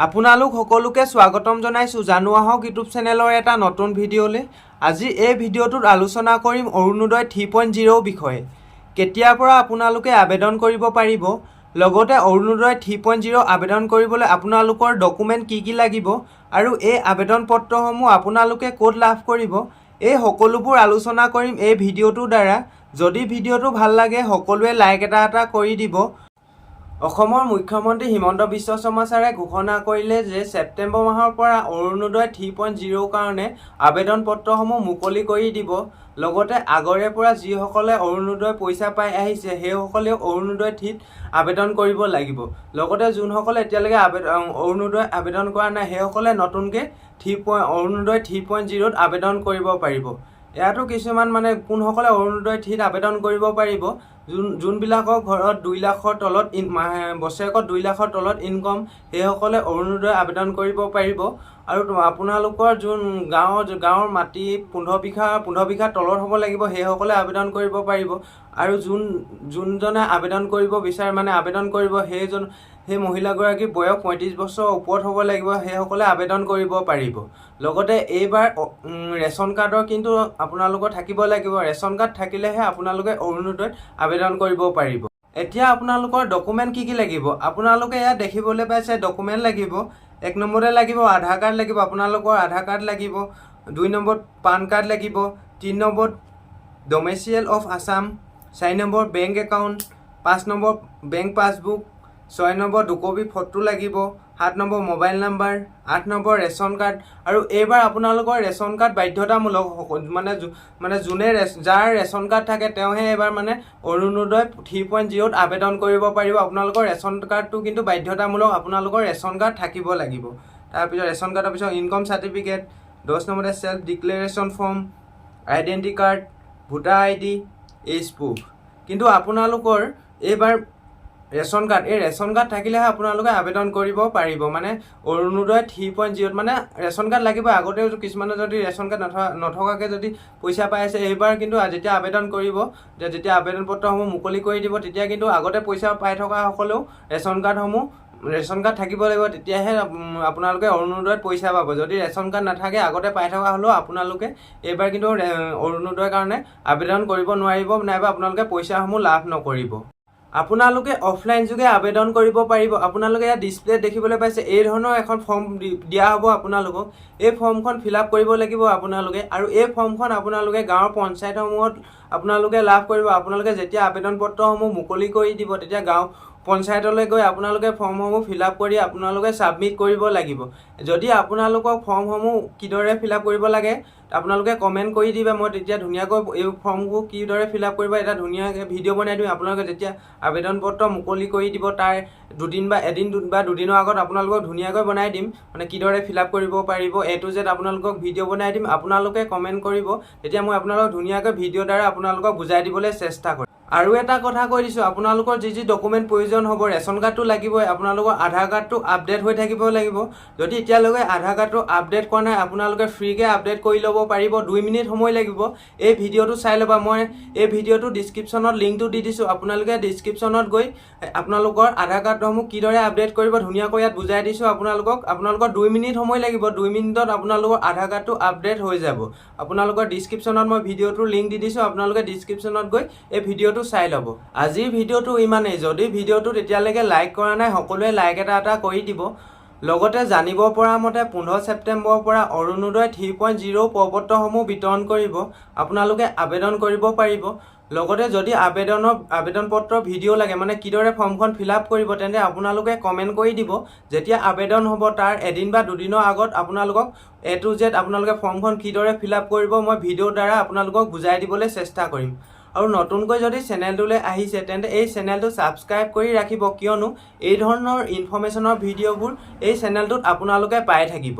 আপোনালোক সকলোকে স্বাগতম জনাইছো জানো আহক ইউটিউব চেনেলৰ এটা নতুন ভিডিঅ'লৈ। আজি এই ভিডিঅ'টোত আলোচনা কৰিম অৰুণোদয় 3.0 বিষয়ে। কেতিয়াৰ পৰা আপোনালোকে আবেদন কৰিব পাৰিব, লগতে অৰুণোদয় 3.0 আবেদন কৰিবলৈ আপোনালোকৰ ডকুমেণ্ট কি লাগিব আৰু এই আবেদন পত্ৰসমূহ আপোনালোকে ক'ত লাভ কৰিব, এই সকলোবোৰ আলোচনা কৰিম এই ভিডিঅ'টোৰ দ্বাৰা। যদি ভিডিঅ'টো ভাল লাগে সকলোৱে লাইক এটা কৰি দিব। অসমৰ মুখ্যমন্ত্ৰী হিমন্ত বিশ্ব শৰ্মা ছাৰে ঘোষণা কৰিলে যে ছেপ্টেম্বৰ মাহৰ পৰা অৰুণোদয় 3.0 কাৰণে আবেদন পত্ৰসমূহ মুকলি কৰি দিব। লগতে আগৰে পৰা যিসকলে অৰুণোদয় পইচা পাই আহিছে সেইসকলেও অৰুণোদয় 3ত আবেদন কৰিব লাগিব। লগতে যোনসকলে এতিয়ালৈকে অৰুণোদয় আবেদন কৰা নাই সেইসকলে নতুনকৈ অৰুণোদয় 3.0ত আবেদন কৰিব পাৰিব। ইয়াতো কিছুমান কোনসকলে অৰুণোদয় 3ত আবেদন কৰিব পাৰিব, যোনবিলাকৰ ঘৰত 2 লাখৰ তলত বছৰেকত 2 লাখৰ তলত ইনকম সেইসকলে অৰুণোদয় আবেদন কৰিব পাৰিব। আৰু আপোনালোকৰ যোন গাঁৱৰ মাটি 15 বিঘা তলত হ'ব লাগিব সেইসকলে আবেদন কৰিব পাৰিব। আৰু যোনজনে আবেদন কৰিব বিচাৰে আবেদন কৰিব সেই মহিলাগৰাকীৰ বয়স 35 বছৰ ওপৰত হ'ব লাগিব, সেইসকলে আবেদন কৰিব পাৰিব। লগতে এইবাৰ ৰেচন কাৰ্ডৰ কিন্তু আপোনালোকৰ থাকিব লাগিব। ৰেচন কাৰ্ড থাকিলেহে আপোনালোকে অৰুণোদয়ত আবেদন কৰিব পাৰিব। এতিয়া আপোনালোকৰ ডকুমেণ্ট কি লাগিব, আপোনালোকে ইয়াত দেখিবলৈ পাইছে ডকুমেণ্ট লাগিব। 1 নম্বৰতে লাগিব আধাৰ কাৰ্ড লাগিব, আপোনালোকৰ আধাৰ কাৰ্ড লাগিব। 2 নম্বৰত পান কাৰ্ড লাগিব। 3 নম্বৰত ডমেচিয়েল অফ আছাম। 4 নম্বৰ বেংক একাউণ্ট। 5 নম্বৰ বেংক পাছবুক। 6 নম্বৰ 2 কপি ফটো লাগিব। 7 নম্বৰ মোবাইল নাম্বাৰ। 8 নম্বৰ ৰেচন কাৰ্ড। আৰু এইবাৰ আপোনালোকৰ ৰেচন কাৰ্ড বাধ্যতামূলক, যোনে যাৰ ৰেচন কাৰ্ড থাকে তেওঁহে এইবাৰ অৰুণোদয় 3.0ত আবেদন কৰিব পাৰিব। আপোনালোকৰ ৰেচন কাৰ্ডটো কিন্তু বাধ্যতামূলক, আপোনালোকৰ ৰেচন কাৰ্ড থাকিব লাগিব। তাৰপিছত ৰেচন কাৰ্ডৰ পিছত ইনকম চাৰ্টিফিকেট। 10 নম্বৰতে self declaration form, identity card, voter ID, age proof. কিন্তু আপোনালোকৰ এইবাৰ ৰেচন কাৰ্ড থাকিলেহে আপোনালোকে আবেদন কৰিব পাৰিব। অৰুণোদয় 3.0ত ৰেচন কাৰ্ড লাগিব। আগতেও কিছুমানে যদি ৰেচন কাৰ্ড নথকাকৈ যদি পইচা পাই আছে, এইবাৰ কিন্তু যেতিয়া আবেদন কৰিব, যেতিয়া আবেদন পত্ৰসমূহ মুকলি কৰি দিব, তেতিয়া কিন্তু আগতে পইচা পাই থকাসকলেও ৰেচন কাৰ্ড থাকিব লাগিব, তেতিয়াহে আপোনালোকে অৰুণোদয়ত পইচা পাব। যদি ৰেচন কাৰ্ড নাথাকে আগতে পাই থকা হ'লেও আপোনালোকে এইবাৰ কিন্তু অৰুণোদয়ৰ কাৰণে আবেদন কৰিব নোৱাৰিব, নাইবা আপোনালোকে পইচাসমূহ লাভ নকৰিব। আপোনালোকে অফলাইন যোগে আবেদন কৰিব পাৰিব। আপোনালোকে ইয়াত ডিছপ্লেত দেখিবলৈ পাইছে এই ধৰণৰ এখন ফৰ্ম দিয়া হ'ব আপোনালোকক। এই ফৰ্মখন ফিল আপ কৰিব লাগিব আপোনালোকে, আৰু এই ফৰ্মখন আপোনালোকে গাঁৱৰ পঞ্চায়তসমূহত আপোনালোকে লাভ কৰিব। আপোনালোকে যেতিয়া আবেদন পত্ৰসমূহ মুকলি কৰি দিব তেতিয়া গাঁও পঞ্চায়তলৈ গৈ আপোনালোকে ফৰ্মসমূহ ফিল আপ কৰি আপোনালোকে ছাবমিট কৰিব লাগিব। যদি আপোনালোকক ফৰ্মসমূহ কিদৰে ফিল আপ কৰিব লাগে আপোনালোকে কমেণ্ট কৰি দিবা, মই তেতিয়া ধুনীয়াকৈ এই ফৰ্মবোৰ কিদৰে ফিল আপ কৰিব এটা ধুনীয়াকৈ ভিডিঅ' বনাই দিম। আপোনালোকে যেতিয়া আবেদন পত্ৰ মুকলি কৰি দিব তাৰ এদিন বা দুদিনৰ আগত আপোনালোকক ধুনীয়াকৈ বনাই দিম, কিদৰে ফিল আপ কৰিব পাৰিব A to Z আপোনালোকক ভিডিঅ' বনাই দিম। আপোনালোকে কমেণ্ট কৰিব, তেতিয়া মই আপোনালোকক ধুনীয়াকৈ ভিডিঅ'ৰ দ্বাৰা আপোনালোকক বুজাই দিবলৈ চেষ্টা কৰিম। আৰু এটা কথা কৈ দিছোঁ, আপোনালোকৰ যি ডকুমেণ্ট প্ৰয়োজন হ'ব, ৰেচন কাৰ্ডটো লাগিবই, আপোনালোকৰ আধাৰ কাৰ্ডটো আপডেট হৈ থাকিব লাগিব। যদি এতিয়ালৈকে আধাৰ কাৰ্ডটো আপডেট কৰা নাই আপোনালোকে ফ্ৰীকৈ আপডেট কৰি ল'ব পাৰিব। 2 মিনিট সময় লাগিব। এই ভিডিঅ'টো চাই ল'বা, মই এই ভিডিঅ'টো ডিছক্ৰিপশ্যনত লিংকটো দি দিছোঁ। আপোনালোকে ডিছক্ৰিপশ্যনত গৈ আপোনালোকৰ আধাৰ কাৰ্ডসমূহ কিদৰে আপডেট কৰিব ধুনীয়াকৈ ইয়াত বুজাই দিছোঁ আপোনালোকৰ 2 মিনিট সময় লাগিব। 2 মিনিটত আপোনালোকৰ আধাৰ কাৰ্ডটো আপডেট হৈ যাব। আপোনালোকৰ ডিছক্ৰিপশ্যনত মই ভিডিঅ'টোৰ লিংক দি দিছোঁ, আপোনালোকে ডিছক্ৰিপশ্যনত গৈ এই ভিডিঅ'টো চাই ল'ব। আজিৰ ভিডিঅ'টো ইমানেই। যদি ভিডিঅ'টোত এতিয়ালৈকে লাইক কৰা নাই সকলোৱে লাইক এটা কৰি দিব। লগতে জানিব পৰা মতে 15 ছেপ্টেম্বৰৰ পৰা অৰুণোদয় 3.0 প্ৰপত্ৰসমূহ বিতৰণ কৰিব, আপোনালোকে আবেদন কৰিব পাৰিব। লগতে যদি আবেদন পত্ৰ ভিডিঅ' লাগে কিদৰে ফৰ্মখন ফিল আপ কৰিব, তেন্তে আপোনালোকে কমেণ্ট কৰি দিব। যেতিয়া আবেদন হ'ব তাৰ এদিন বা দুদিনৰ আগত আপোনালোকক A to Z আপোনালোকে ফৰ্মখন কিদৰে ফিল আপ কৰিব মই ভিডিঅ'ৰ দ্বাৰা আপোনালোকক বুজাই দিবলৈ চেষ্টা কৰিম। আৰু নতুনকৈ যদি চেনেলটোলৈ আহিছে তেন্তে এই চেনেলটো ছাবস্ক্ৰাইব কৰি ৰাখিব, কিয়নো এই ধৰণৰ ইনফৰ্মেশ্যনৰ ভিডিঅ'বোৰ এই চেনেলটোত আপোনালোকে পাই থাকিব।